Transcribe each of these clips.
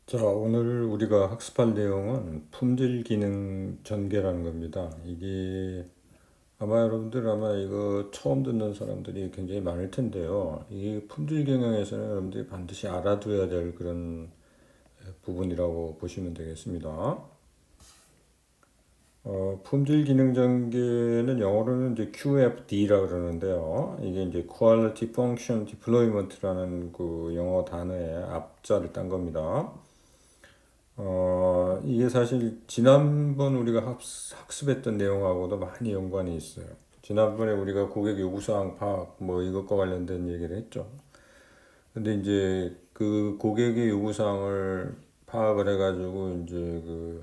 자, 오늘 우리가 학습할 내용은 품질 기능 전개라는 겁니다. 이게 아마 여러분들 아마 이거 처음 듣는 사람들이 굉장히 많을 텐데요. 이 품질 기능에서는 여러분들이 반드시 알아둬야 될 그런 부분이라고 보시면 되겠습니다. 품질 기능 전개는 영어로는 이제 QFD라 그러는데요. 이게 이제 Quality Function Deployment라는 그 영어 단어의 앞자를 딴 겁니다. 이게 사실 지난번 우리가 학습했던 내용하고도 많이 연관이 있어요. 지난번에 우리가 고객 요구사항 파악 뭐 이것과 관련된 얘기를 했죠. 근데 이제 그 고객의 요구사항을 파악을 해가지고 이제 그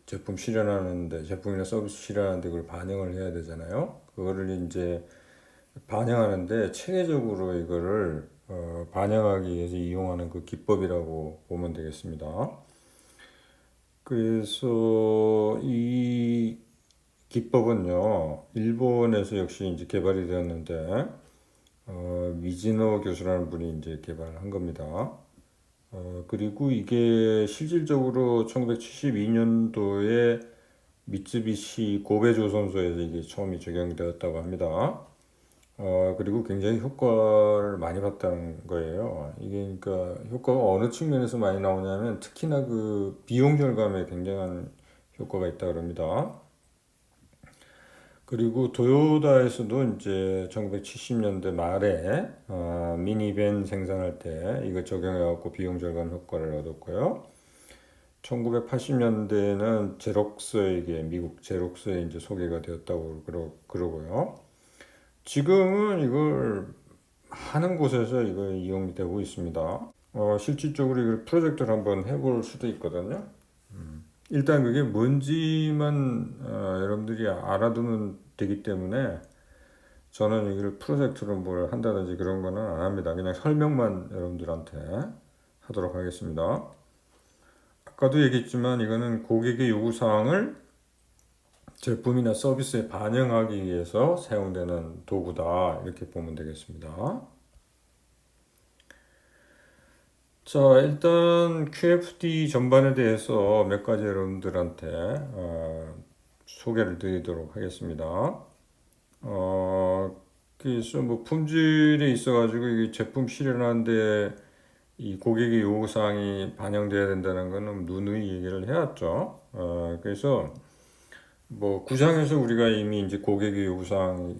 제품이나 서비스 실현하는데 그걸 반영을 해야 되잖아요. 그거를 이제 반영하는데 체계적으로 이거를 반영하기 위해서 이용하는 그 기법이라고 보면 되겠습니다. 그래서 이 기법은요, 일본에서 역시 이제 개발이 되었는데, 미즈노 교수라는 분이 이제 개발한 겁니다. 그리고 이게 실질적으로 1972년도에 미쓰비시 고베 조선소에서 이게 처음이 적용되었다고 합니다. 그리고 굉장히 효과를 많이 봤다는 거예요. 이게 그러니까 효과가 어느 측면에서 많이 나오냐면 특히나 그 비용 절감에 굉장한 효과가 있다 그럽니다. 그리고 도요다에서도 이제 1970년대 말에 미니밴 생산할 때 이거 적용해갖고 비용 절감 효과를 얻었고요. 1980년대에는 제록스에게 미국 제록스에 이제 소개가 되었다고 그러고요. 지금은 이걸 많은 곳에서 이거 이용이 되고 있습니다. 실질적으로 이걸 프로젝트를 한번 해볼 수도 있거든요. 일단 그게 뭔지만 여러분들이 알아두면 되기 때문에 저는 이걸 프로젝트로 뭘 한다든지 그런 거는 안 합니다. 그냥 설명만 여러분들한테 하도록 하겠습니다. 아까도 얘기했지만 이거는 고객의 요구사항을 제품이나 서비스에 반영하기 위해서 사용되는 도구다. 이렇게 보면 되겠습니다. 자, 일단 QFD 전반에 대해서 몇 가지 여러분들한테 소개를 드리도록 하겠습니다. 그래서 뭐 품질에 있어가지고 이 제품 실현하는데 이 고객의 요구사항이 반영돼야 된다는 거는 누누이 얘기를 해왔죠. 그래서 뭐 구상에서 우리가 이미 이제 고객의 요구사항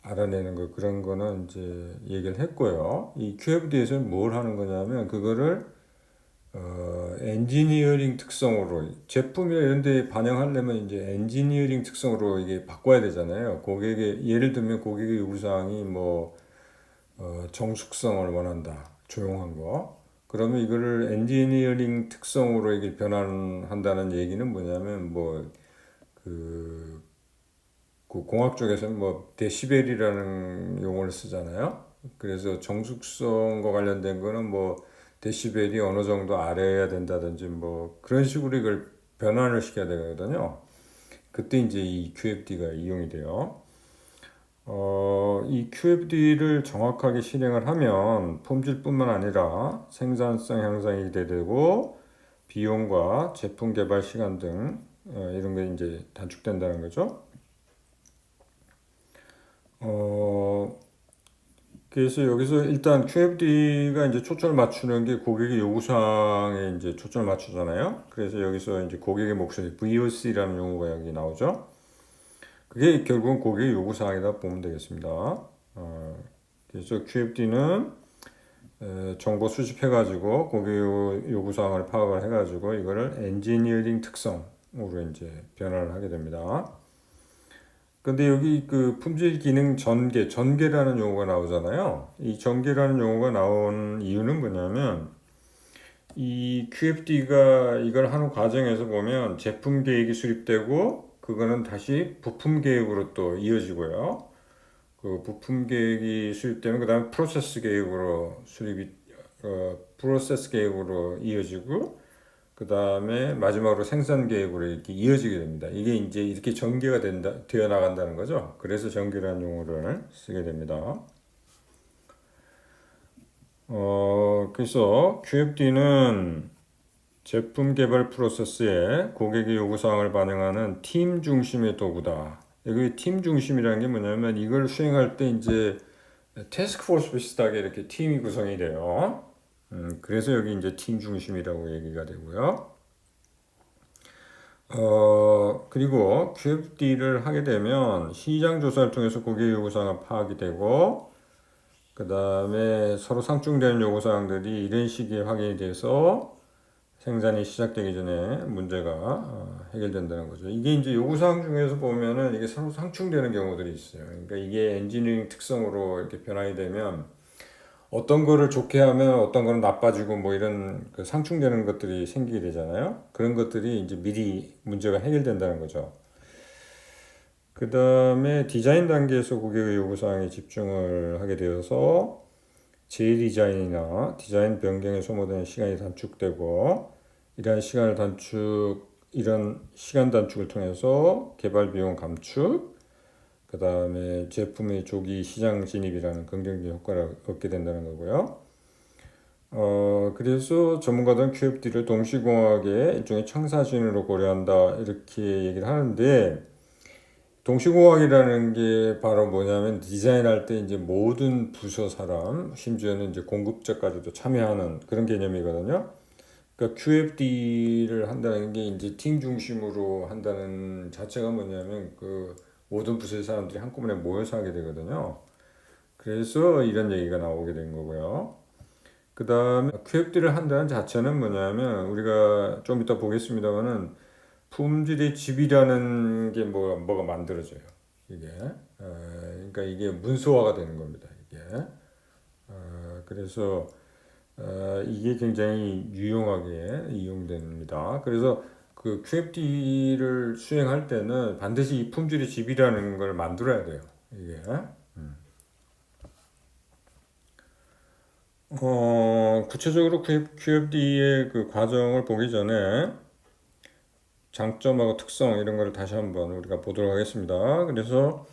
알아내는 거 그런 거는 이제 얘기를 했고요. 이 QFD에서는 뭘 하는 거냐면 그거를 엔지니어링 특성으로 제품이나 이런 데 반영하려면 이제 엔지니어링 특성으로 이게 바꿔야 되잖아요. 고객의 예를 들면 고객의 요구사항이 뭐 정숙성을 원한다. 조용한 거. 그러면 이거를 엔지니어링 특성으로 이게 변환한다는 얘기는 뭐냐면 그, 그 공학 쪽에서는 뭐 데시벨이라는 용어를 쓰잖아요. 그래서 정숙성과 관련된 거는 뭐 데시벨이 어느 정도 아래여야 된다든지 뭐 그런 식으로 이걸 변환을 시켜야 되거든요. 그때 이제 이 QFD가 이용이 돼요. 이 QFD를 정확하게 실행을 하면 품질뿐만 아니라 생산성 향상이 되고 비용과 제품 개발 시간 등 이런 게 이제 단축된다는 거죠. 그래서 여기서 일단 QFD가 이제 초점을 맞추는 게 고객의 요구사항에 이제 초점을 맞추잖아요. 그래서 여기서 이제 고객의 목소리 VOC라는 용어가 여기 나오죠. 그게 결국은 고객의 요구사항이다 보면 되겠습니다. 그래서 QFD는 정보 수집해가지고 고객 요구사항을 파악을 해가지고 이거를 엔지니어링 특성으로 이제 변화를 하게 됩니다. 근데 여기 그 품질 기능 전개라는 용어가 나오잖아요. 이 전개라는 용어가 나온 이유는 뭐냐면 이 QFD가 이걸 하는 과정에서 보면 제품 계획이 수립되고 그거는 다시 부품 계획으로 또 이어지고요. 그 부품 계획이 수립되면 그 다음에 프로세스 계획으로 이어지고 그 다음에 마지막으로 생산 계획으로 이렇게 이어지게 됩니다. 이게 이제 이렇게 전개가 되어 나간다는 거죠. 그래서 전개라는 용어를 쓰게 됩니다. 그래서 QFD는 제품 개발 프로세스에 고객의 요구사항을 반영하는 팀 중심의 도구다. 여기 팀 중심이라는 게 뭐냐면 이걸 수행할 때 이제 태스크포스 비슷하게 이렇게 팀이 구성이 돼요. 그래서 여기 이제 팀 중심이라고 얘기가 되고요. 그리고 QFD를 하게 되면 시장 조사를 통해서 고객 요구사항을 파악이 되고, 그 다음에 서로 상충되는 요구사항들이 이런 시기에 확인이 돼서 생산이 시작되기 전에 문제가 해결된다는 거죠. 이게 이제 요구사항 중에서 보면은 이게 서로 상충되는 경우들이 있어요. 그러니까 이게 엔지니어링 특성으로 이렇게 변화가 되면 어떤 거를 좋게 하면 어떤 거는 나빠지고 뭐 이런 그 상충되는 것들이 생기게 되잖아요. 그런 것들이 이제 미리 문제가 해결된다는 거죠. 그 다음에 디자인 단계에서 고객의 요구사항에 집중을 하게 되어서 재디자인이나 디자인 변경에 소모되는 시간이 단축되고, 이런 시간 단축을 통해서 개발 비용 감축, 그 다음에 제품의 조기 시장 진입이라는 긍정적 효과를 얻게 된다는 거고요. 그래서 전문가들은 QFD를 동시공학의 일종의 청사진으로 고려한다 이렇게 얘기를 하는데, 동시공학이라는 게 바로 뭐냐면 디자인할 때 이제 모든 부서 사람, 심지어는 이제 공급자까지도 참여하는 그런 개념이거든요. 그러니까 QFD를 한다는 게 이제 팀 중심으로 한다는 자체가 뭐냐면 그 모든 부서의 사람들이 한꺼번에 모여서 하게 되거든요. 그래서 이런 얘기가 나오게 된 거고요. 그 다음에 QFD를 한다는 자체는 뭐냐면 우리가 좀 이따 보겠습니다만은 품질의 집이라는 게 뭐가 만들어져요. 이게 그러니까 이게 문서화가 되는 겁니다. 이게 그래서 이게 굉장히 유용하게 이용됩니다. 그래서 그 QFD를 수행할 때는 반드시 이 품질의 집이라는 걸 만들어야 돼요. 이게 구체적으로 QFD의 그 과정을 보기 전에 장점하고 특성 이런 거를 다시 한번 우리가 보도록 하겠습니다. 그래서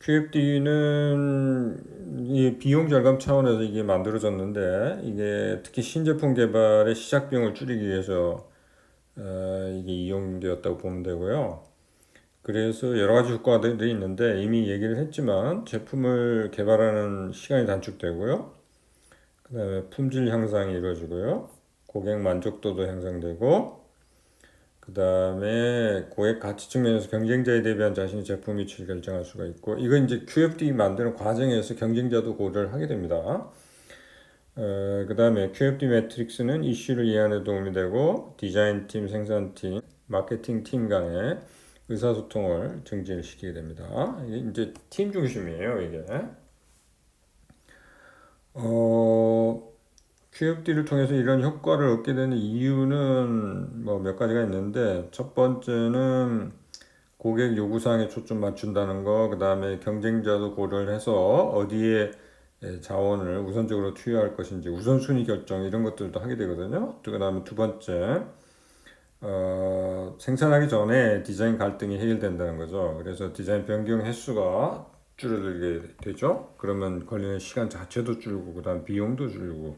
QFD는 이 비용 절감 차원에서 이게 만들어졌는데, 이게 특히 신제품 개발의 시작 비용을 줄이기 위해서 이게 이용되었다고 보면 되고요. 그래서 여러 가지 효과들이 있는데 이미 얘기를 했지만 제품을 개발하는 시간이 단축되고요. 그 다음에 품질 향상이 이루어지고요. 고객 만족도도 향상되고, 그 다음에 고객 가치 측면에서 경쟁자에 대비한 자신의 제품 위치를 결정할 수가 있고, 이건 이제 QFD 만드는 과정에서 경쟁자도 고려를 하게 됩니다. 그 다음에 QFD 매트릭스는 이슈를 이해하는 데 도움이 되고, 디자인팀, 생산팀, 마케팅팀 간의 의사소통을 증진을 시키게 됩니다. 이게 이제 팀 중심이에요, 이게. QFD를 통해서 이런 효과를 얻게 되는 이유는 뭐 몇 가지가 있는데, 첫 번째는 고객 요구사항에 초점 맞춘다는 거, 그 다음에 경쟁자도 고려를 해서 어디에 자원을 우선적으로 투여할 것인지 우선순위 결정 이런 것들도 하게 되거든요. 그 다음에 두 번째, 생산하기 전에 디자인 갈등이 해결된다는 거죠. 그래서 디자인 변경 횟수가 줄어들게 되죠. 그러면 걸리는 시간 자체도 줄고, 그 다음 비용도 줄고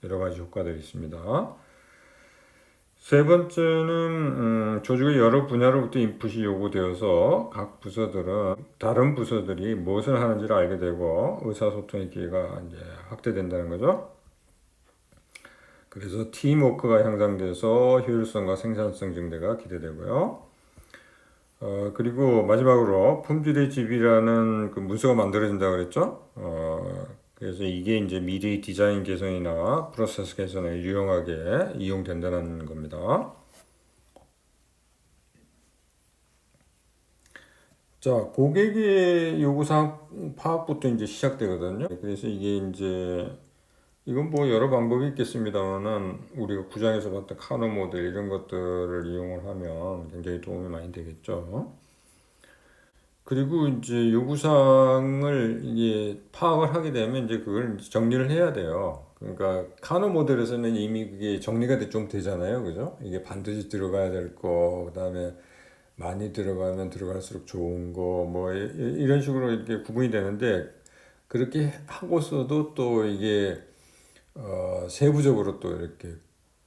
여러 가지 효과들이 있습니다. 세 번째는 조직의 여러 분야로부터 인풋이 요구되어서 각 부서들은 다른 부서들이 무엇을 하는지를 알게 되고 의사소통의 기회가 이제 확대된다는 거죠. 그래서 팀워크가 향상돼서 효율성과 생산성 증대가 기대되고요. 그리고 마지막으로 품질의 집이라는 그 문서가 만들어진다고 그랬죠. 그래서 이게 이제 미래 디자인 개선이나 프로세스 개선에 유용하게 이용된다는 겁니다. 자, 고객의 요구사항 파악부터 이제 시작되거든요. 그래서 이게 이제 이건 뭐 여러 방법이 있겠습니다만은 우리가 구장에서 봤던 카노 모델 이런 것들을 이용을 하면 굉장히 도움이 많이 되겠죠. 그리고 이제 요구사항을 이게 파악을 하게 되면 이제 그걸 이제 정리를 해야 돼요. 그러니까 카노 모델에서는 이미 그게 정리가 좀 되잖아요, 그죠? 이게 반드시 들어가야 될 거, 그다음에 많이 들어가면 들어갈수록 좋은 거, 뭐 이런 식으로 이렇게 구분이 되는데, 그렇게 하고서도 또 이게 세부적으로 또 이렇게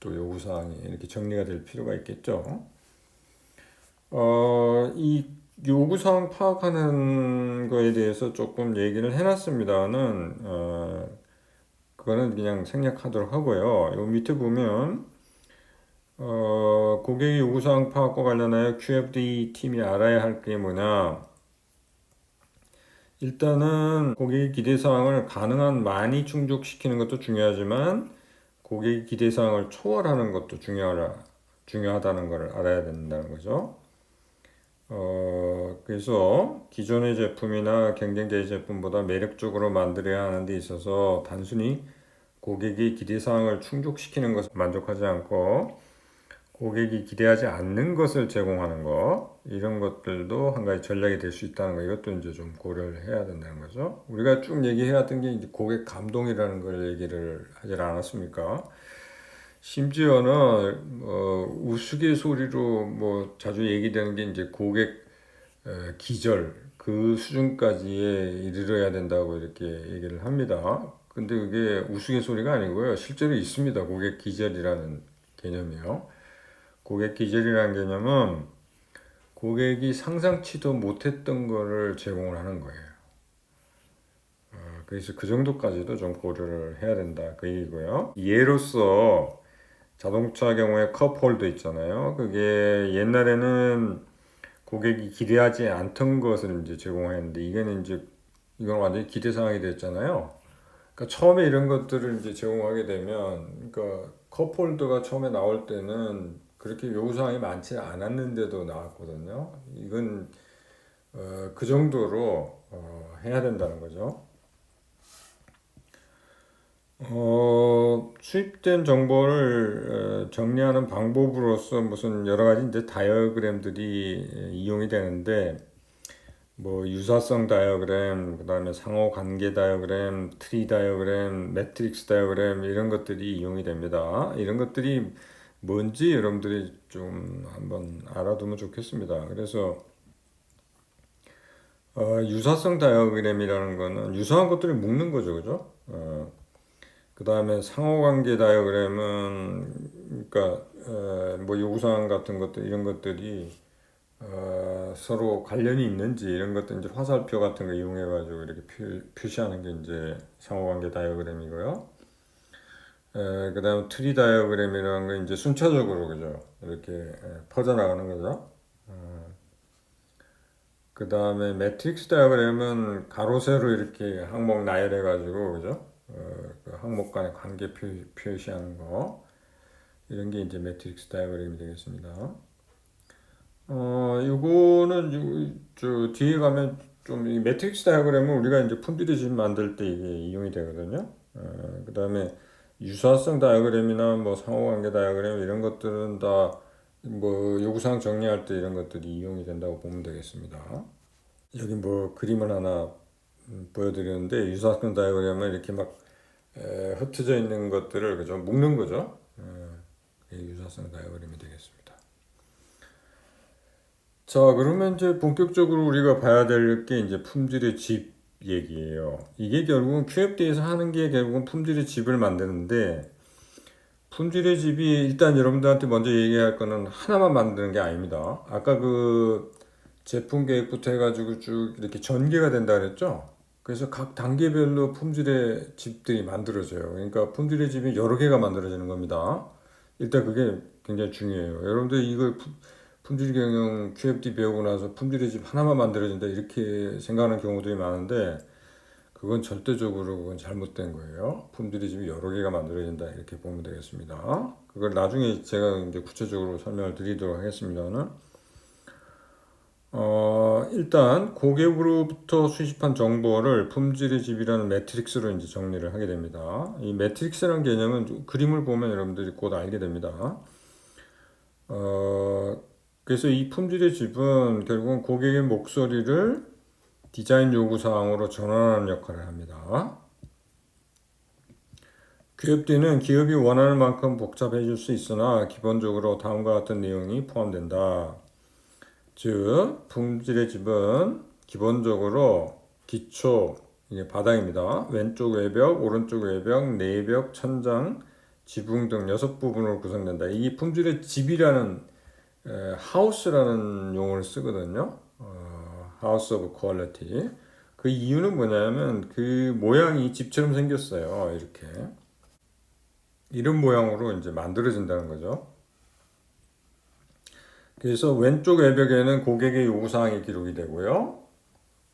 또 요구사항이 이렇게 정리가 될 필요가 있겠죠. 이 요구사항 파악하는 거에 대해서 조금 얘기를 해놨습니다는 그거는 그냥 생략하도록 하고요. 요 밑에 보면 고객의 요구사항 파악과 관련하여 QFD 팀이 알아야 할 게 뭐냐. 일단은 고객의 기대사항을 가능한 많이 충족시키는 것도 중요하지만 고객의 기대사항을 초월하는 것도 중요하다는 걸 알아야 된다는 거죠. 그래서 기존의 제품이나 경쟁자의 제품보다 매력적으로 만들어야 하는 데 있어서 단순히 고객의 기대사항을 충족시키는 것에 만족하지 않고 고객이 기대하지 않는 것을 제공하는 것, 이런 것들도 한 가지 전략이 될 수 있다는 거, 이것도 이제 좀 고려를 해야 된다는 거죠. 우리가 쭉 얘기해왔던 게 이제 고객 감동이라는 걸 얘기를 하지 않았습니까? 심지어는 우스갯소리로 뭐 자주 얘기되는 게 이제 고객 기절 그 수준까지에 이르러야 된다고 이렇게 얘기를 합니다. 근데 그게 우스갯소리가 아니고요. 실제로 있습니다. 고객 기절이라는 개념이요. 고객 기절이라는 개념은 고객이 상상치도 못했던 거를 제공을 하는 거예요. 그래서 그 정도까지도 좀 고려를 해야 된다 그 얘기고요. 예로서 자동차 경우에 컵홀더 있잖아요. 그게 옛날에는 고객이 기대하지 않던 것을 이제 제공했는데 이건 완전히 기대 사항이 됐잖아요. 그러니까 처음에 이런 것들을 이제 제공하게 되면, 그러니까 컵홀더가 처음에 나올 때는 그렇게 요구사항이 많지 않았는데도 나왔거든요. 이건 그 정도로 해야 된다는 거죠. 수입된 정보를 정리하는 방법으로서 무슨 여러 가지 이제 다이어그램들이 이용이 되는데, 뭐 유사성 다이어그램, 그 다음에 상호 관계 다이어그램, 트리 다이어그램, 매트릭스 다이어그램, 이런 것들이 이용이 됩니다. 이런 것들이 뭔지 여러분들이 좀 한번 알아두면 좋겠습니다. 그래서 유사성 다이어그램이라는 거는 유사한 것들을 묶는 거죠, 그죠? 그 다음에 상호관계 다이어그램은 그러니까 뭐 요구사항 같은 것들 이런 것들이 서로 관련이 있는지 이런 것들 이제 화살표 같은 거 이용해 가지고 이렇게 표시하는 게 이제 상호관계 다이어그램이고요. 그 다음 트리 다이어그램이라는 건 이제 순차적으로 그죠 이렇게 퍼져나가는 거죠. 그 다음에 매트릭스 다이어그램은 가로 세로 이렇게 항목 나열해 가지고 그죠 그 항목 간의 관계 표시하는 거, 이런 게 이제 매트릭스 다이어그램이 되겠습니다. 요거는 저 뒤에 가면 좀 이 매트릭스 다이어그램은 우리가 이제 품질의 집 만들 때 이게 이용이 되거든요. 그 다음에 유사성 다이어그램이나 뭐 상호관계 다이어그램 이런 것들은 다 뭐 요구사항 정리할 때 이런 것들이 이용이 된다고 보면 되겠습니다. 여기 뭐 그림을 하나 보여드리는데 유사성 다이어그램은 이렇게 막 흩어져 있는 것들을 그죠 묶는 거죠. 유사성 다이어그램이 되겠습니다. 자, 그러면 이제 본격적으로 우리가 봐야 될 게 이제 품질의 집 얘기예요. 이게 결국은 QFD에서 하는 게 결국은 품질의 집을 만드는데, 품질의 집이 일단 여러분들한테 먼저 얘기할 거는 하나만 만드는 게 아닙니다. 아까 그 제품 계획부터 해가지고 쭉 이렇게 전개가 된다 그랬죠? 그래서 각 단계별로 품질의 집들이 만들어져요. 그러니까 품질의 집이 여러 개가 만들어지는 겁니다. 일단 그게 굉장히 중요해요. 여러분들 이걸 품질 경영 QFD 배우고 나서 품질의 집 하나만 만들어진다 이렇게 생각하는 경우들이 많은데, 그건 절대적으로 그건 잘못된 거예요. 품질의 집이 여러 개가 만들어진다 이렇게 보면 되겠습니다. 그걸 나중에 제가 이제 구체적으로 설명을 드리도록 하겠습니다는. 일단 고객으로부터 수집한 정보를 품질의 집이라는 매트릭스로 이제 정리를 하게 됩니다. 이 매트릭스라는 개념은 그림을 보면 여러분들이 곧 알게 됩니다. 그래서 이 품질의 집은 결국은 고객의 목소리를 디자인 요구사항으로 전환하는 역할을 합니다. QFD는 기업이 원하는 만큼 복잡해질 수 있으나 기본적으로 다음과 같은 내용이 포함된다. 즉, 품질의 집은 기본적으로 기초, 이게 바닥입니다. 왼쪽 외벽, 오른쪽 외벽, 내벽, 천장, 지붕 등 6부분으로 구성된다. 이 품질의 집이라는 하우스라는 용어를 쓰거든요. 하우스 오브 퀄리티. 그 이유는 뭐냐면 그 모양이 집처럼 생겼어요. 이렇게 이런 모양으로 이제 만들어진다는 거죠. 그래서 왼쪽 외벽에는 고객의 요구사항이 기록이 되고요.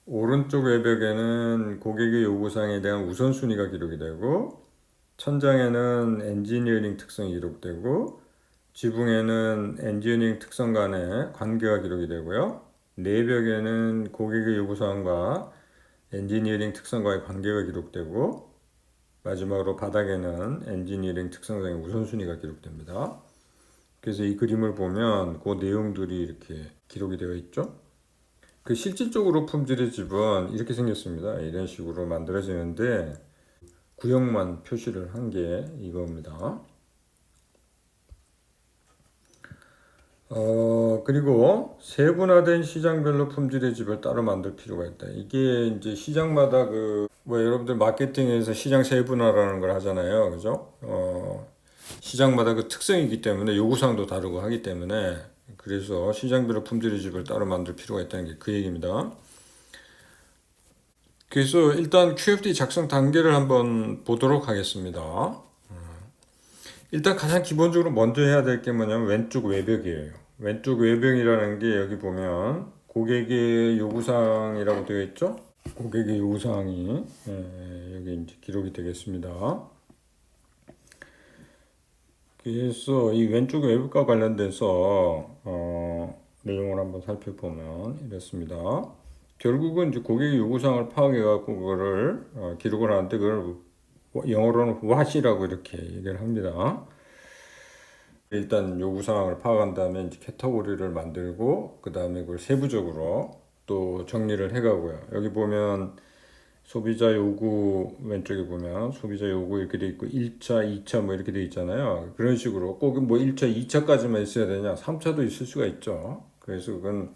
오른쪽 외벽에는 고객의 요구사항에 대한 우선순위가 기록이 되고, 천장에는 엔지니어링 특성이 기록되고, 지붕에는 엔지니어링 특성 간의 관계가 기록이 되고요. 내벽에는 고객의 요구사항과 엔지니어링 특성과의 관계가 기록되고, 마지막으로 바닥에는 엔지니어링 특성상의 우선순위가 기록됩니다. 그래서 이 그림을 보면 그 내용들이 이렇게 기록이 되어 있죠. 그 실질적으로 품질의 집은 이렇게 생겼습니다. 이런 식으로 만들어지는데 구역만 표시를 한 게 이겁니다. 그리고 세분화된 시장별로 품질의 집을 따로 만들 필요가 있다. 이게 이제 시장마다 여러분들 마케팅에서 시장 세분화라는 걸 하잖아요. 그죠? 시장마다 그 특성이기 때문에 요구사항도 다르고 하기 때문에 그래서 시장별로 품질의 집을 따로 만들 필요가 있다는 게 그 얘기입니다. 그래서 일단 QFD 작성 단계를 한번 보도록 하겠습니다. 일단 가장 기본적으로 먼저 해야 될 게 뭐냐면 왼쪽 외벽이에요. 왼쪽 외벽이라는 게 여기 보면 고객의 요구사항이라고 되어 있죠? 고객의 요구사항이 여기 이제 기록이 되겠습니다. 그래서 이 왼쪽 외벽과 관련돼서 내용을 한번 살펴보면 이렇습니다. 결국은 이제 고객의 요구사항을 파악해갖고 그거를 기록을 하는데 그걸 영어로는 what이라고 이렇게 얘기를 합니다. 일단 요구사항을 파악한 다음에 이제 캐터고리를 만들고 그 다음에 그걸 세부적으로 또 정리를 해가고요. 여기 보면 소비자 요구 왼쪽에 보면 소비자 요구 이렇게 돼 있고 1차, 2차 뭐 이렇게 돼 있잖아요. 그런 식으로 꼭 뭐 1차, 2차까지만 있어야 되냐? 3차도 있을 수가 있죠. 그래서 그건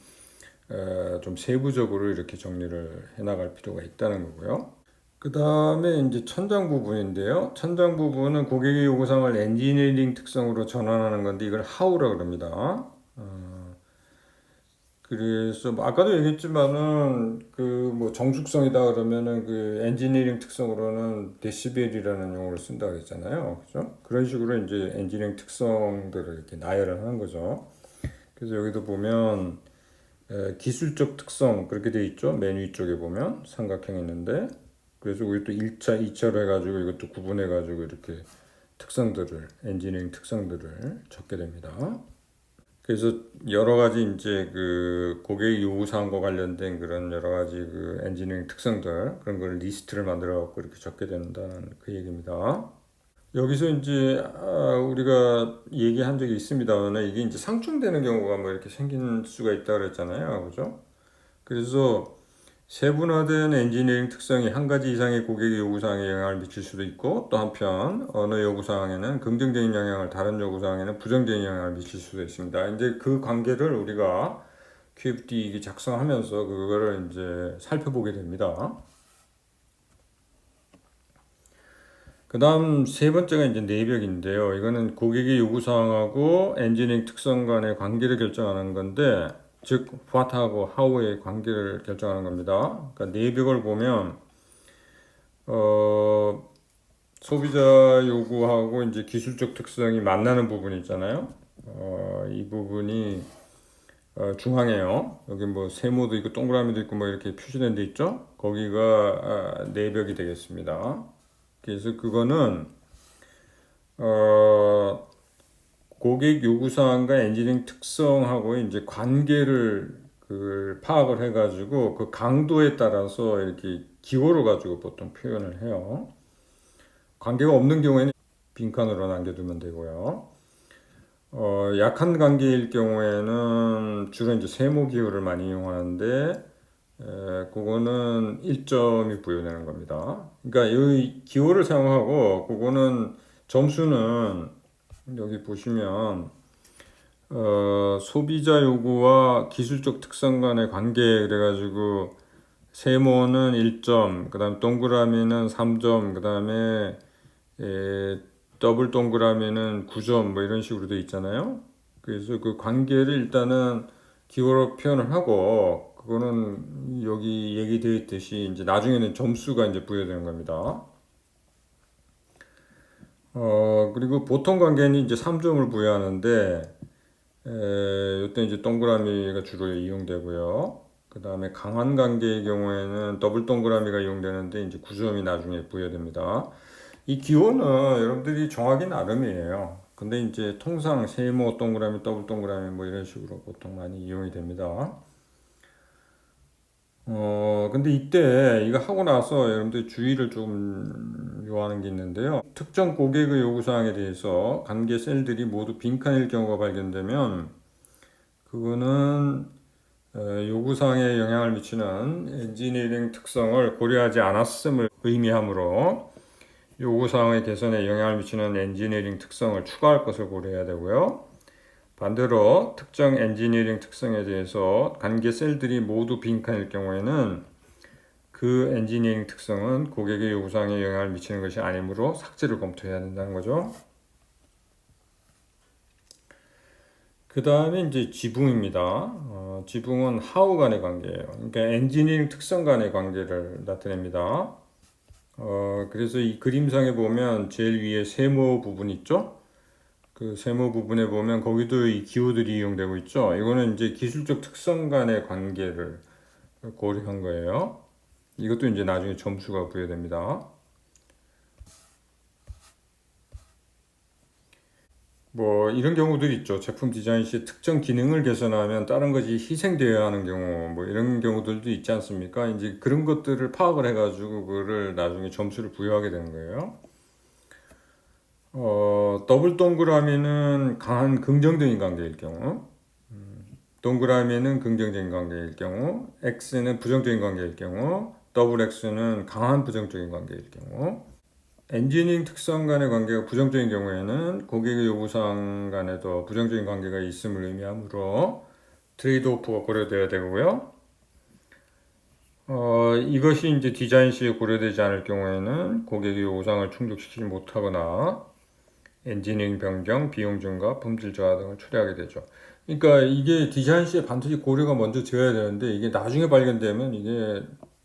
좀 세부적으로 이렇게 정리를 해 나갈 필요가 있다는 거고요. 그 다음에 이제 천장 부분인데요. 천장 부분은 고객의 요구사항을 엔지니어링 특성으로 전환하는 건데 이걸 how라고 합니다. 그래서 뭐 아까도 얘기했지만은 그 뭐 정숙성이다 그러면은 그 엔지니어링 특성으로는 데시벨이라는 용어를 쓴다 그랬잖아요. 그죠? 그런 식으로 이제 엔지니어링 특성들을 이렇게 나열을 하는 거죠. 그래서 여기도 보면 기술적 특성 그렇게 돼 있죠. 맨 위쪽에 보면 삼각형이 있는데 그래서 우리 또 1차, 2차로 해가지고 이것도 구분해가지고 이렇게 특성들을 엔지니어링 특성들을 적게 됩니다. 그래서 여러 가지 이제 그 고객 요구 사항과 관련된 그런 여러 가지 그 엔지니어링 특성들 그런 걸 리스트를 만들어 갖고 이렇게 적게 된다는 그 얘기입니다. 여기서 이제 우리가 얘기한 적이 있습니다만 이게 이제 상충되는 경우가 뭐 이렇게 생길 수가 있다 그랬잖아요. 그죠? 그래서 세분화된 엔지니어링 특성이 한 가지 이상의 고객의 요구사항에 영향을 미칠 수도 있고 또 한편 어느 요구사항에는 긍정적인 영향을 다른 요구사항에는 부정적인 영향을 미칠 수도 있습니다. 이제 그 관계를 우리가 QFD 작성하면서 그거를 이제 살펴보게 됩니다. 그 다음 세 번째가 이제 내벽인데요. 이거는 고객의 요구사항하고 엔지니어링 특성 간의 관계를 결정하는 건데 즉 what하고 how의 관계를 결정하는 겁니다. 그러니까 내벽을 보면 소비자 요구하고 이제 기술적 특성이 만나는 부분이 있잖아요. 이 부분이 중앙에요. 여기 뭐 세모도 있고 동그라미도 있고 뭐 이렇게 표시된 데 있죠. 거기가 내벽이 되겠습니다. 그래서 그거는 고객 요구사항과 엔지니어링 특성하고 이제 관계를 파악을 해가지고 그 강도에 따라서 이렇게 기호를 가지고 보통 표현을 해요. 관계가 없는 경우에는 빈칸으로 남겨두면 되고요. 약한 관계일 경우에는 주로 이제 세모 기호를 많이 이용하는데 그거는 1점이 부여되는 겁니다. 그러니까 이 기호를 사용하고 그거는 점수는 여기 보시면 소비자 요구와 기술적 특성 간의 관계 그래가지고 세모는 1점, 그 다음 동그라미는 3점, 그 다음에 더블 동그라미는 9점 뭐 이런 식으로 돼 있잖아요. 그래서 그 관계를 일단은 기호로 표현을 하고 그거는 여기 얘기되어 있듯이 이제 나중에는 점수가 이제 부여되는 겁니다. 그리고 보통 관계는 이제 3점을 부여하는데 이때 이제 동그라미가 주로 이용되고요. 그 다음에 강한 관계의 경우에는 더블 동그라미가 이용되는데 이제 9점이 나중에 부여됩니다. 이 기호는 여러분들이 정하기 나름이에요. 근데 이제 통상 세모 동그라미, 더블 동그라미 뭐 이런 식으로 보통 많이 이용이 됩니다. 근데 이때 이거 하고 나서 여러분들 주의를 좀 요하는 게 있는데요. 특정 고객의 요구사항에 대해서 관계 셀들이 모두 빈칸일 경우가 발견되면 그거는 요구사항에 영향을 미치는 엔지니어링 특성을 고려하지 않았음을 의미하므로 요구사항의 개선에 영향을 미치는 엔지니어링 특성을 추가할 것을 고려해야 되고요. 반대로 특정 엔지니어링 특성에 대해서 관계 셀들이 모두 빈칸일 경우에는 그 엔지니어링 특성은 고객의 요구사항에 영향을 미치는 것이 아니므로 삭제를 검토해야 된다는 거죠. 그 다음에 이제 지붕입니다. 지붕은 하우 간의 관계예요. 그러니까 엔지니어링 특성 간의 관계를 나타냅니다. 그래서 이 그림상에 보면 제일 위에 세모 부분 있죠? 그 세모 부분에 보면 거기도 이 기호들이 이용되고 있죠. 이거는 이제 기술적 특성 간의 관계를 고려한 거예요. 이것도 이제 나중에 점수가 부여됩니다. 뭐 이런 경우들이 있죠. 제품 디자인 시 특정 기능을 개선하면 다른 것이 희생되어야 하는 경우 뭐 이런 경우들도 있지 않습니까? 이제 그런 것들을 파악을 해가지고 그거를 나중에 점수를 부여하게 되는 거예요. 더블 동그라미는 강한 긍정적인 관계일 경우, 동그라미는 긍정적인 관계일 경우, X는 부정적인 관계일 경우, 더블 X는 강한 부정적인 관계일 경우, 엔지니어링 특성 간의 관계가 부정적인 경우에는 고객의 요구사항 간에도 부정적인 관계가 있음을 의미하므로 트레이드 오프가 고려되어야 되고요. 이것이 이제 디자인 시에 고려되지 않을 경우에는 고객의 요구사항을 충족시키지 못하거나 엔지니어링 변경, 비용 증가, 품질 저하 등을 초래하게 되죠. 그러니까 이게 디자인 시에 반드시 고려가 먼저 되어야 되는데 이게 나중에 발견되면 이게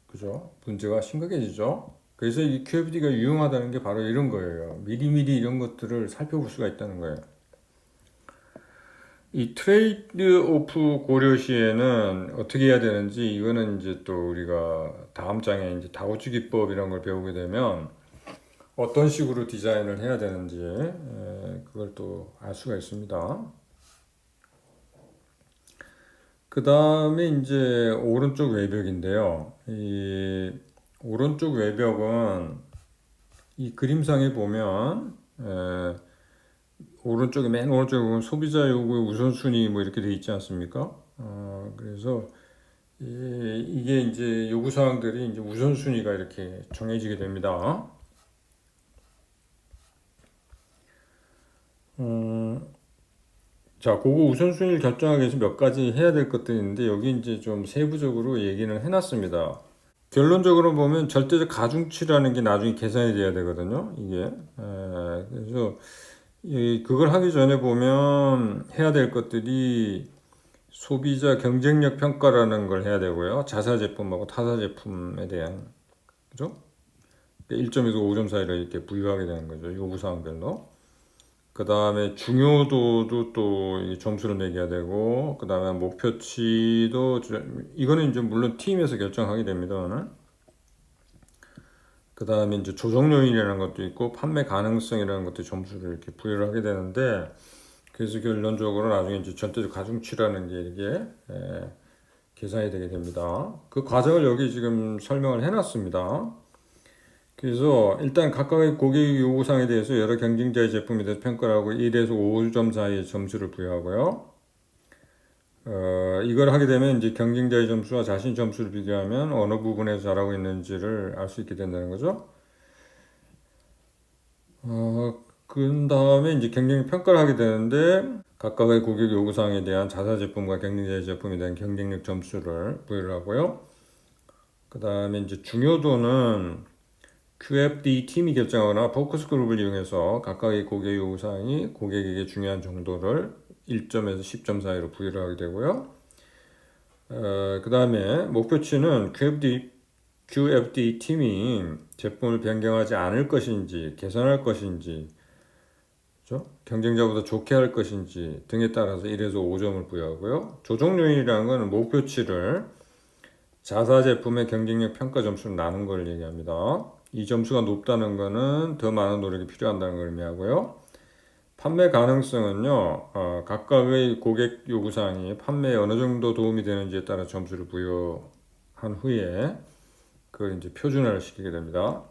그죠? 문제가 심각해지죠. 그래서 이 QFD가 유용하다는 게 바로 이런 거예요. 미리미리 이런 것들을 살펴볼 수가 있다는 거예요. 이 트레이드 오프 고려 시에는 어떻게 해야 되는지 이거는 이제 또 우리가 다음 장에 이제 다우치 기법 이런 걸 배우게 되면 어떤 식으로 디자인을 해야 되는지 그걸 또 알 수가 있습니다. 그 다음에 이제 오른쪽 외벽인데요. 이 오른쪽 외벽은 이 그림상에 보면 오른쪽에 맨 오른쪽에 보면 소비자 요구 우선순위 뭐 이렇게 돼 있지 않습니까? 그래서 이게 이제 요구 사항들이 이제 우선순위가 이렇게 정해지게 됩니다. 자, 그거 우선순위를 결정하기 위해서 몇 가지 해야 될 것들이 있는데 여기 이제 좀 세부적으로 얘기는 해놨습니다. 결론적으로 보면 절대적 가중치라는 게 나중에 계산이 돼야 되거든요. 이게 그래서 그걸 하기 전에 보면 해야 될 것들이 소비자 경쟁력 평가라는 걸 해야 되고요. 자사 제품하고 타사 제품에 대한 그죠? 1점에서 5점 사이를 이렇게 부여하게 되는 거죠. 요구 사항별로. 그 다음에 중요도도 또 점수를 매겨야 되고, 그 다음에 목표치도, 이거는 이제 물론 팀에서 결정하게 됩니다. 그 다음에 이제 조정 요인이라는 것도 있고, 판매 가능성이라는 것도 점수를 이렇게 부여를 하게 되는데, 그래서 결론적으로 나중에 이제 절대적 가중치라는 게 이게 계산이 되게 됩니다. 그 과정을 여기 지금 설명을 해놨습니다. 그래서 일단 각각의 고객 요구사항에 대해서 여러 경쟁자의 제품에 대해서 평가를 하고 1에서 5점 사이의 점수를 부여하고요. 이걸 하게 되면 이제 경쟁자의 점수와 자신 점수를 비교하면 어느 부분에서 잘하고 있는지를 알 수 있게 된다는 거죠. 그 다음에 이제 경쟁 평가를 하게 되는데 각각의 고객 요구사항에 대한 자사 제품과 경쟁자의 제품에 대한 경쟁력 점수를 부여를 하고요. 그 다음에 이제 중요도는 QFD 팀이 결정하거나 포커스 그룹을 이용해서 각각의 고객 요구사항이 고객에게 중요한 정도를 1점에서 10점 사이로 부여를 하게 되고요. 그 다음에 목표치는 QFD 팀이 제품을 변경하지 않을 것인지, 개선할 것인지, 그렇죠? 경쟁자보다 좋게 할 것인지 등에 따라서 1에서 5점을 부여하고요. 조정 요인이라는 것은 목표치를 자사 제품의 경쟁력 평가 점수로 나눈 걸 얘기합니다. 이 점수가 높다는 것은 더 많은 노력이 필요한다는 걸 의미하고요. 판매 가능성은요, 각각의 고객 요구사항이 판매에 어느 정도 도움이 되는지에 따라 점수를 부여한 후에 그걸 이제 표준화를 시키게 됩니다.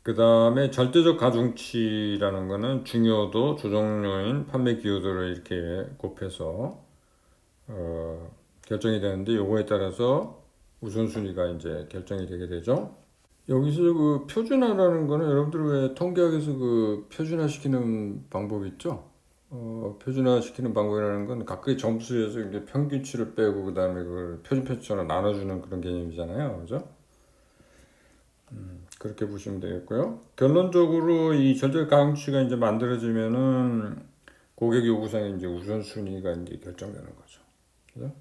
그 다음에 절대적 가중치라는 거는 중요도, 조정 요인, 판매 기여도를 이렇게 곱해서 결정이 되는데 요거에 따라서 우선순위가 이제 결정이 되게 되죠. 여기서 그 표준화라는 거는 여러분들 왜 통계학에서 그 표준화시키는 방법이 있죠? 표준화시키는 방법이라는 건 각각의 점수에서 이제 평균치를 빼고 그 다음에 그걸 표준표처럼 나눠주는 그런 개념이잖아요, 그죠? 그렇게 보시면 되겠고요. 결론적으로 이 절대 가중치가 이제 만들어지면은 고객 요구상의 이제 우선순위가 이제 결정되는 거죠, 그죠?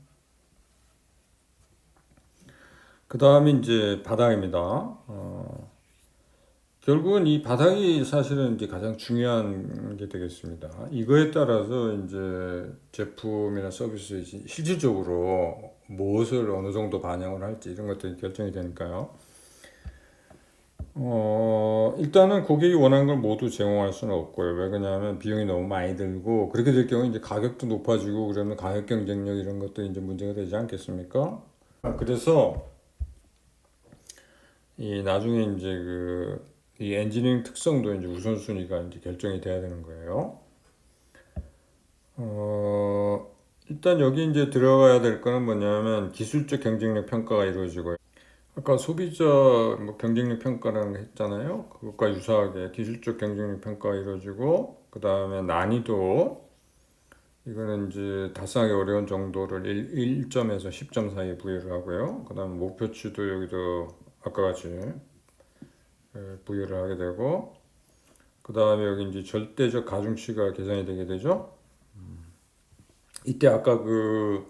그 다음에 이제 바닥입니다. 결국은 이 바닥이 사실은 이제 가장 중요한 게 되겠습니다. 이거에 따라서 이제 제품이나 서비스에 실질적으로 무엇을 어느 정도 반영을 할지 이런 것들이 결정이 되니까요. 일단은 고객이 원하는 걸 모두 제공할 수는 없고요. 왜 그러냐면 비용이 너무 많이 들고 그렇게 될 경우 이제 가격도 높아지고 그러면 가격 경쟁력 이런 것도 이제 문제가 되지 않겠습니까? 그래서 이 나중에 이제 이 엔지니어링 특성도 이제 우선순위가 이제 결정이 돼야 되는 거예요. 일단 여기 이제 들어가야 될 거는 뭐냐면 기술적 경쟁력 평가가 이루어지고요. 아까 소비자 뭐 경쟁력 평가라는 거 했잖아요. 그것과 유사하게 기술적 경쟁력 평가가 이루어지고 그 다음에 난이도 이거는 이제 달성하기 어려운 정도를 1점에서 10점 사이에 부여를 하고요. 그 다음에 목표치도 여기도 아까 같이 부여를 하게 되고 그 다음에 여기 이제 절대적 가중치가 계산이 되게 되죠. 이때 아까 그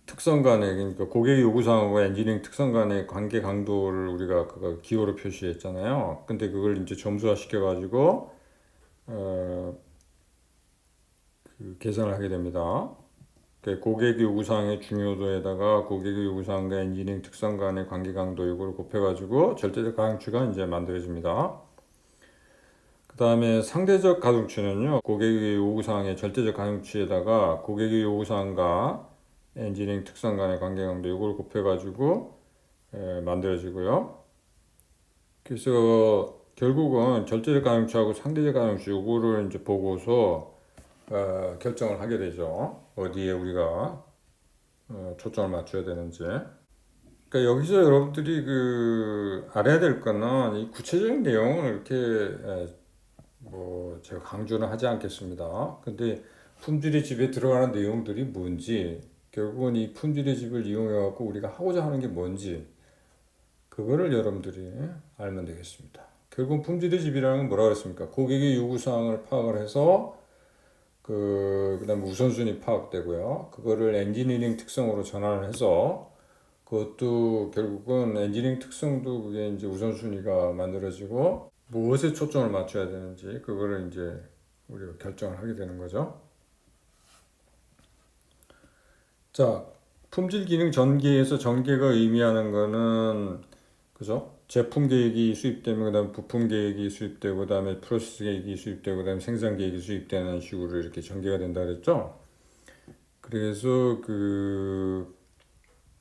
특성 간의 그러니까 고객 요구사항과 엔지니어링 특성 간의 관계 강도를 우리가 그 기호로 표시했잖아요. 근데 그걸 이제 점수화 시켜가지고 계산을 하게 됩니다. 고객 요구사항의 중요도에다가 고객의 요구사항과 엔지니어링 특성 간의 관계 강도 이걸 곱해가지고 절대적 가중치가 이제 만들어집니다. 그 다음에 상대적 가중치는요, 고객의 요구사항의 절대적 가중치에다가 고객의 요구사항과 엔지니어링 특성 간의 관계 강도 이걸 곱해가지고 만들어지고요. 그래서 결국은 절대적 가중치하고 상대적 가중치 요거를 이제 보고서 결정을 하게 되죠. 어디에 우리가 초점을 맞춰야 되는지. 그러니까 여기서 여러분들이 알아야 될 거는 이 구체적인 내용을 이렇게 뭐 제가 강조는 하지 않겠습니다. 근데 품질의 집에 들어가는 내용들이 뭔지, 결국은 이 품질의 집을 이용해 갖고 우리가 하고자 하는 게 뭔지 그거를 여러분들이 알면 되겠습니다. 결국 품질의 집이라는 건 뭐라 그랬습니까? 고객의 요구 사항을 파악을 해서 그다음에 우선순위 파악되고요. 그거를 엔지니어링 특성으로 전환을 해서 그것도 결국은 엔지니어링 특성도 그게 이제 우선순위가 만들어지고 무엇에 초점을 맞춰야 되는지 그거를 이제 우리가 결정을 하게 되는 거죠. 자, 품질 기능 전개에서 전개가 의미하는 거는 그죠? 제품 계획이 수입되면 그다음에 부품 계획이 수입되고 그다음에 프로세스 계획이 수입되고 그다음에 생산 계획이 수입되는 식으로 이렇게 전개가 된다 그랬죠? 그래서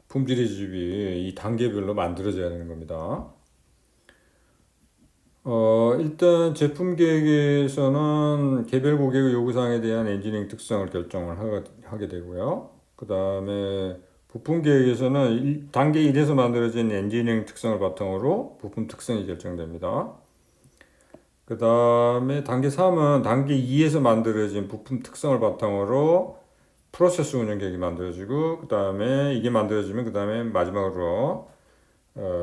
품질의 집이 이 단계별로 만들어져야 되는 겁니다. 일단 제품 계획에서는 개별 고객의 요구사항에 대한 엔지니어링 특성을 결정을 하게 되고요. 그 다음에 부품 계획에서는 단계 1에서 만들어진 엔지니어링 특성을 바탕으로 부품 특성이 결정됩니다. 그 다음에 단계 3은 단계 2에서 만들어진 부품 특성을 바탕으로 프로세스 운영 계획이 만들어지고 그 다음에 이게 만들어지면 그 다음에 마지막으로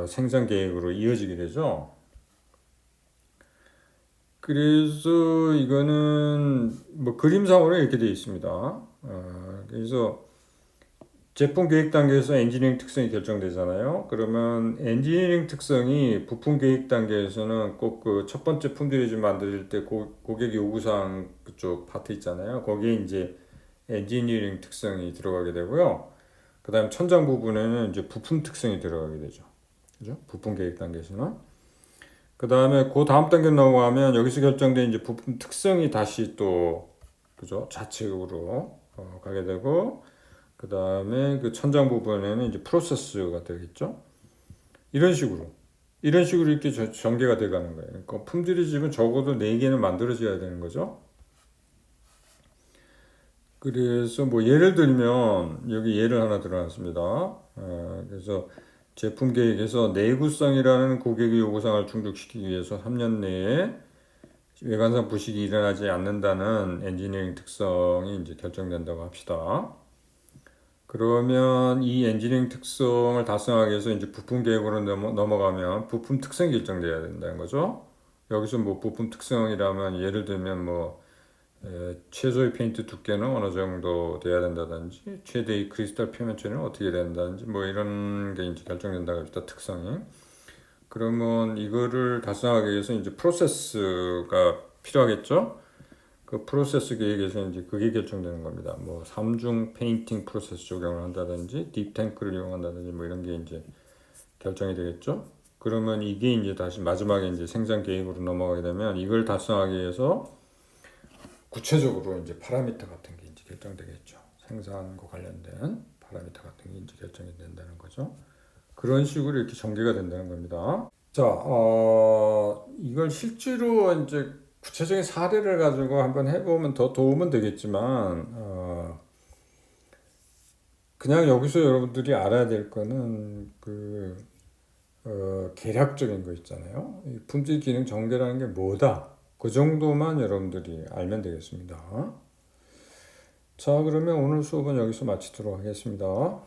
생산 계획으로 이어지게 되죠. 그래서 이거는 뭐 그림상으로 이렇게 되어 있습니다. 그래서 제품 계획 단계에서 엔지니어링 특성이 결정되잖아요. 그러면 엔지니어링 특성이 부품 계획 단계에서는 꼭 그 첫 번째 품질을 만들 때 고객 요구사항 그쪽 파트 있잖아요. 거기에 이제 엔지니어링 특성이 들어가게 되고요. 그 다음 천장 부분에는 이제 부품 특성이 들어가게 되죠. 그죠? 부품 계획 단계에서는. 그 다음에 그 다음 단계 넘어가면 여기서 결정된 이제 부품 특성이 다시 또 그죠? 좌측으로 가게 되고 그 다음에 그 천장 부분에는 이제 프로세스가 되겠죠. 이런 식으로 이렇게 전개가 돼가는 거예요. 그러니까 품질이 지금 적어도 4개는 만들어져야 되는 거죠. 그래서 뭐 예를 들면 여기 예를 하나 들어놨습니다. 그래서 제품 계획에서 내구성이라는 고객의 요구사항을 충족시키기 위해서 3년 내에 외관상 부식이 일어나지 않는다는 엔지니어링 특성이 이제 결정된다고 합시다. 그러면 이 엔지니어링 특성을 달성하기 위해서 이제 부품 계획으로 넘어가면 부품 특성이 결정돼야 된다는 거죠. 여기서 뭐 부품 특성이라면 예를 들면 뭐 최소의 페인트 두께는 어느 정도 돼야 된다든지 최대의 크리스탈 표면 처리는 어떻게 된다든지 뭐 이런 게 이제 결정된다고 합시다. 특성이. 그러면 이거를 달성하기 위해서 이제 프로세스가 필요하겠죠. 그 프로세스 계획에서 이제 그게 결정되는 겁니다. 뭐 삼중 페인팅 프로세스 적용을 한다든지 딥탱크를 이용한다든지 뭐 이런 게 이제 결정이 되겠죠. 그러면 이게 이제 다시 마지막에 이제 생산 계획으로 넘어가게 되면 이걸 달성하기 위해서 구체적으로 이제 파라미터 같은 게 이제 결정되겠죠. 생산과 관련된 파라미터 같은 게 이제 결정이 된다는 거죠. 그런 식으로 이렇게 전개가 된다는 겁니다. 자, 이걸 실제로 이제 구체적인 사례를 가지고 한번 해보면 더 도움은 되겠지만, 그냥 여기서 여러분들이 알아야 될 거는 계략적인 거 있잖아요. 이 품질 기능 전개라는 게 뭐다. 그 정도만 여러분들이 알면 되겠습니다. 자, 그러면 오늘 수업은 여기서 마치도록 하겠습니다.